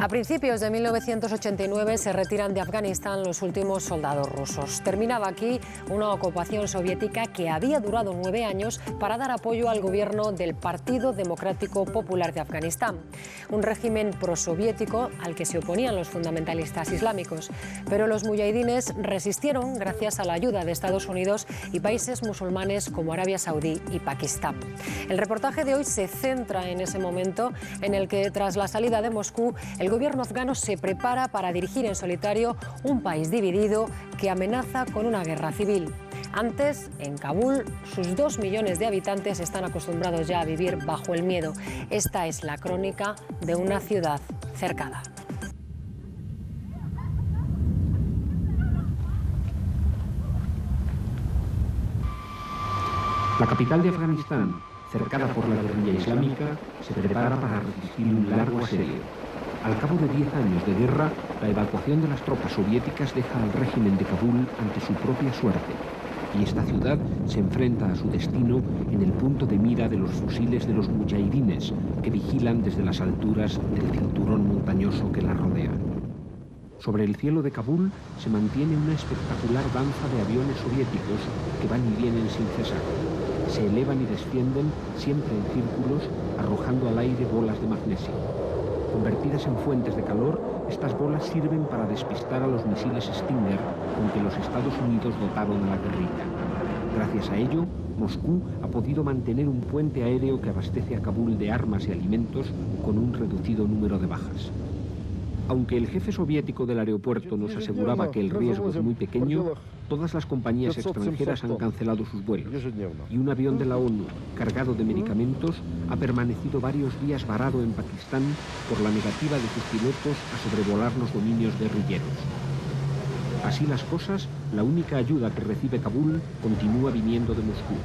A principios de 1989 se retiran de Afganistán los últimos soldados rusos. Terminaba aquí una ocupación soviética que había durado 9 años para dar apoyo al gobierno del Partido Democrático Popular de Afganistán, un régimen prosoviético al que se oponían los fundamentalistas islámicos. Pero los mujahidines resistieron gracias a la ayuda de Estados Unidos y países musulmanes como Arabia Saudí y Pakistán. El reportaje de hoy se centra en ese momento en el que, tras la salida de Moscú, el gobierno afgano se prepara para dirigir en solitario un país dividido que amenaza con una guerra civil. Antes, en Kabul, sus 2 millones de habitantes están acostumbrados ya a vivir bajo el miedo. Esta es la crónica de una ciudad cercada. La capital de Afganistán, cercada por la guerrilla islámica, se prepara para resistir un largo asedio. Al cabo de 10 años de guerra, la evacuación de las tropas soviéticas deja al régimen de Kabul ante su propia suerte, y esta ciudad se enfrenta a su destino en el punto de mira de los fusiles de los mujahidines, que vigilan desde las alturas del cinturón montañoso que la rodea. Sobre el cielo de Kabul se mantiene una espectacular danza de aviones soviéticos que van y vienen sin cesar. Se elevan y descienden, siempre en círculos, arrojando al aire bolas de magnesio. Convertidas en fuentes de calor, estas bolas sirven para despistar a los misiles Stinger con que los Estados Unidos dotaron a la guerrilla. Gracias a ello, Moscú ha podido mantener un puente aéreo que abastece a Kabul de armas y alimentos con un reducido número de bajas. Aunque el jefe soviético del aeropuerto nos aseguraba que el riesgo es muy pequeño, todas las compañías extranjeras han cancelado sus vuelos, y un avión de la ONU cargado de medicamentos ha permanecido varios días varado en Pakistán por la negativa de sus pilotos a sobrevolar los dominios guerrilleros. Así las cosas, la única ayuda que recibe Kabul continúa viniendo de Moscú.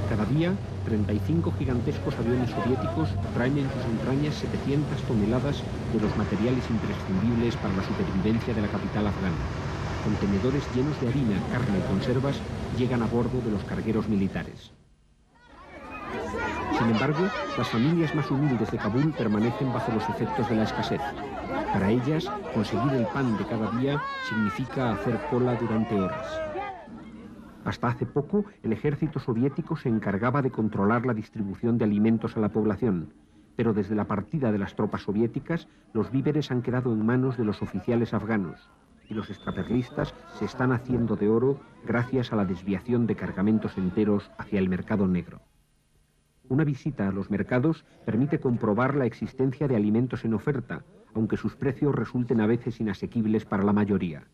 Cada día, 35 gigantescos aviones soviéticos traen en sus entrañas 700 toneladas de los materiales imprescindibles para la supervivencia de la capital afgana. Contenedores llenos de harina, carne y conservas llegan a bordo de los cargueros militares. Sin embargo, las familias más humildes de Kabul permanecen bajo los efectos de la escasez. Para ellas, conseguir el pan de cada día significa hacer cola durante horas. Hasta hace poco, el ejército soviético se encargaba de controlar la distribución de alimentos a la población, pero desde la partida de las tropas soviéticas, los víveres han quedado en manos de los oficiales afganos, y los extraperlistas se están haciendo de oro gracias a la desviación de cargamentos enteros hacia el mercado negro. Una visita a los mercados permite comprobar la existencia de alimentos en oferta, aunque sus precios resulten a veces inasequibles para la mayoría.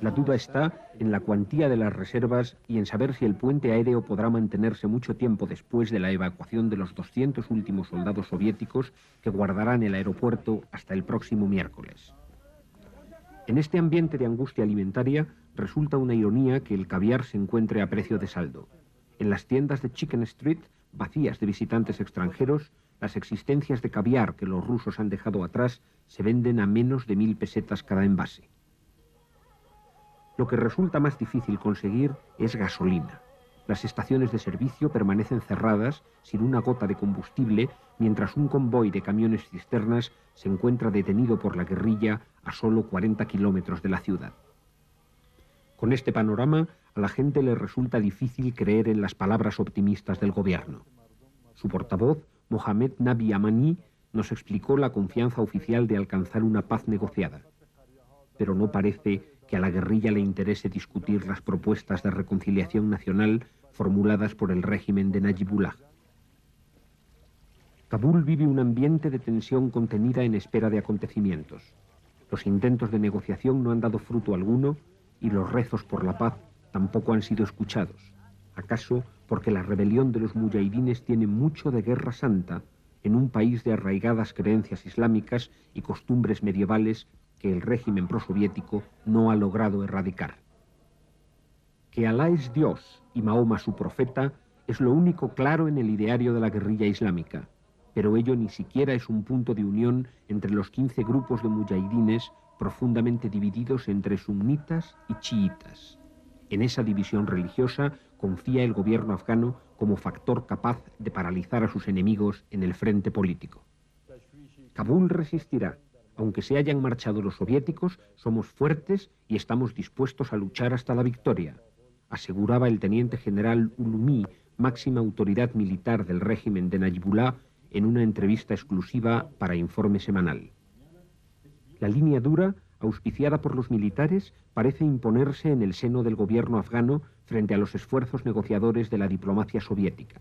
La duda está en la cuantía de las reservas y en saber si el puente aéreo podrá mantenerse mucho tiempo después de la evacuación de los 200 últimos soldados soviéticos que guardarán el aeropuerto hasta el próximo miércoles. En este ambiente de angustia alimentaria, resulta una ironía que el caviar se encuentre a precio de saldo. En las tiendas de Chicken Street, vacías de visitantes extranjeros, las existencias de caviar que los rusos han dejado atrás se venden a menos de 1000 pesetas cada envase. Lo que resulta más difícil conseguir es gasolina. Las estaciones de servicio permanecen cerradas, sin una gota de combustible, mientras un convoy de camiones cisternas se encuentra detenido por la guerrilla a solo 40 kilómetros de la ciudad. Con este panorama, a la gente le resulta difícil creer en las palabras optimistas del gobierno. Su portavoz, Mohammad Nabi Amani, nos explicó la confianza oficial de alcanzar una paz negociada. Pero no parece que a la guerrilla le interese discutir las propuestas de reconciliación nacional formuladas por el régimen de Najibullah. Kabul vive un ambiente de tensión contenida en espera de acontecimientos. Los intentos de negociación no han dado fruto alguno y los rezos por la paz tampoco han sido escuchados. ¿Acaso porque la rebelión de los mujahidines tiene mucho de guerra santa en un país de arraigadas creencias islámicas y costumbres medievales que el régimen prosoviético no ha logrado erradicar? Que Alá es Dios y Mahoma su profeta es lo único claro en el ideario de la guerrilla islámica, pero ello ni siquiera es un punto de unión entre los 15 grupos de mujahidines profundamente divididos entre sunitas y chiitas. En esa división religiosa confía el gobierno afgano como factor capaz de paralizar a sus enemigos en el frente político. Kabul resistirá, aunque se hayan marchado los soviéticos, somos fuertes y estamos dispuestos a luchar hasta la victoria, aseguraba el teniente general Ulumi, máxima autoridad militar del régimen de Najibullah, en una entrevista exclusiva para Informe Semanal. La línea dura, auspiciada por los militares, parece imponerse en el seno del gobierno afgano frente a los esfuerzos negociadores de la diplomacia soviética.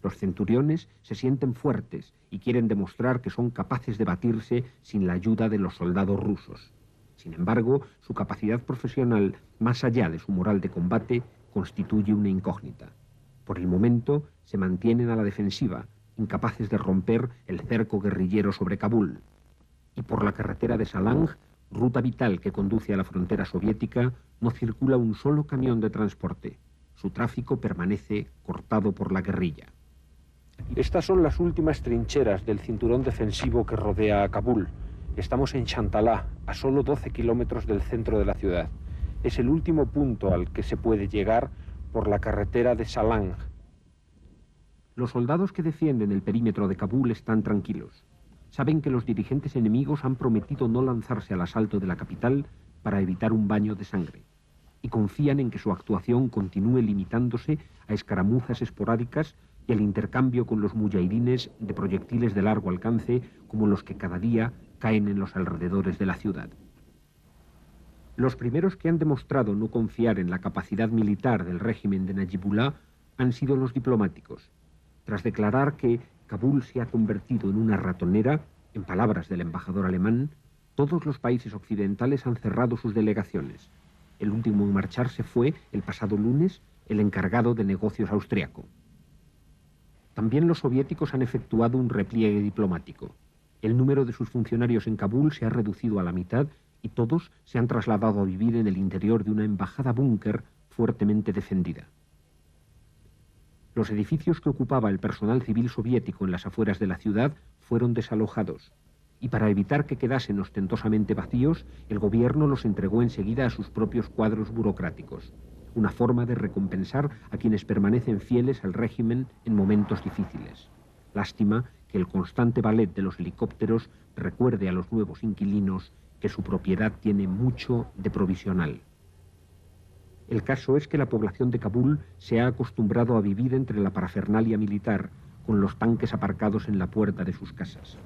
Los centuriones se sienten fuertes y quieren demostrar que son capaces de batirse sin la ayuda de los soldados rusos. Sin embargo, su capacidad profesional, más allá de su moral de combate, constituye una incógnita. Por el momento, se mantienen a la defensiva, incapaces de romper el cerco guerrillero sobre Kabul. Y por la carretera de Salang, ruta vital que conduce a la frontera soviética, no circula un solo camión de transporte. Su tráfico permanece cortado por la guerrilla. Estas son las últimas trincheras del cinturón defensivo que rodea a Kabul. Estamos en Chantalá, a solo 12 kilómetros del centro de la ciudad. Es el último punto al que se puede llegar por la carretera de Salang. Los soldados que defienden el perímetro de Kabul están tranquilos. Saben que los dirigentes enemigos han prometido no lanzarse al asalto de la capital para evitar un baño de sangre. Y confían en que su actuación continúe limitándose a escaramuzas esporádicas y al intercambio con los mujahidines de proyectiles de largo alcance como los que cada día caen en los alrededores de la ciudad. Los primeros que han demostrado no confiar en la capacidad militar del régimen de Najibullah han sido los diplomáticos. Tras declarar que Kabul se ha convertido en una ratonera, en palabras del embajador alemán, todos los países occidentales han cerrado sus delegaciones. El último en marcharse fue, el pasado lunes, el encargado de negocios austriaco. También los soviéticos han efectuado un repliegue diplomático. El número de sus funcionarios en Kabul se ha reducido a la mitad y todos se han trasladado a vivir en el interior de una embajada búnker fuertemente defendida. Los edificios que ocupaba el personal civil soviético en las afueras de la ciudad fueron desalojados, y para evitar que quedasen ostentosamente vacíos, el gobierno los entregó enseguida a sus propios cuadros burocráticos, una forma de recompensar a quienes permanecen fieles al régimen en momentos difíciles. Lástima que el constante ballet de los helicópteros recuerde a los nuevos inquilinos que su propiedad tiene mucho de provisional. El caso es que la población de Kabul se ha acostumbrado a vivir entre la parafernalia militar, con los tanques aparcados en la puerta de sus casas.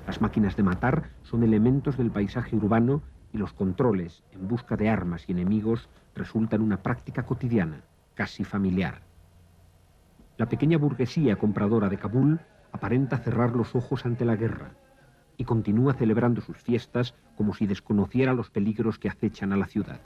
Las máquinas de matar son elementos del paisaje urbano y los controles en busca de armas y enemigos resultan una práctica cotidiana, casi familiar. La pequeña burguesía compradora de Kabul aparenta cerrar los ojos ante la guerra y continúa celebrando sus fiestas como si desconociera los peligros que acechan a la ciudad.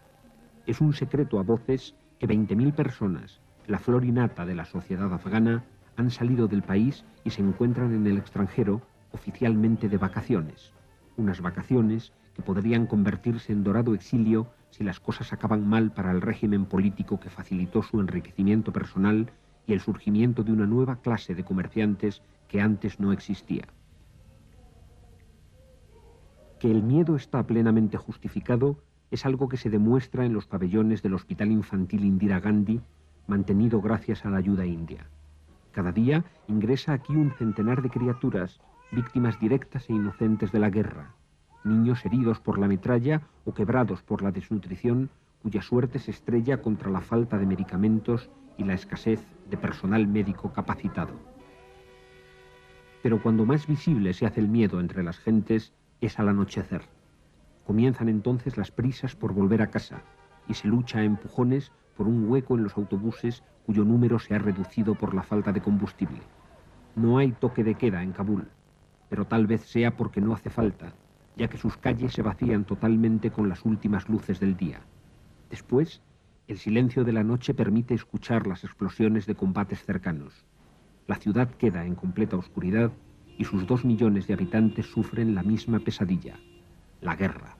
Es un secreto a voces que 20.000 personas, la flor y nata de la sociedad afgana, han salido del país y se encuentran en el extranjero oficialmente de vacaciones. Unas vacaciones que podrían convertirse en dorado exilio si las cosas acaban mal para el régimen político que facilitó su enriquecimiento personal y el surgimiento de una nueva clase de comerciantes que antes no existía. Que el miedo está plenamente justificado es algo que se demuestra en los pabellones del Hospital Infantil Indira Gandhi, mantenido gracias a la ayuda india. Cada día ingresa aquí un centenar de criaturas, víctimas directas e inocentes de la guerra, niños heridos por la metralla o quebrados por la desnutrición, cuya suerte se estrella contra la falta de medicamentos y la escasez de personal médico capacitado. Pero cuando más visible se hace el miedo entre las gentes es al anochecer. Comienzan entonces las prisas por volver a casa y se lucha a empujones por un hueco en los autobuses cuyo número se ha reducido por la falta de combustible. No hay toque de queda en Kabul, pero tal vez sea porque no hace falta, ya que sus calles se vacían totalmente con las últimas luces del día. Después, el silencio de la noche permite escuchar las explosiones de combates cercanos. La ciudad queda en completa oscuridad y sus 2 millones de habitantes sufren la misma pesadilla, la guerra.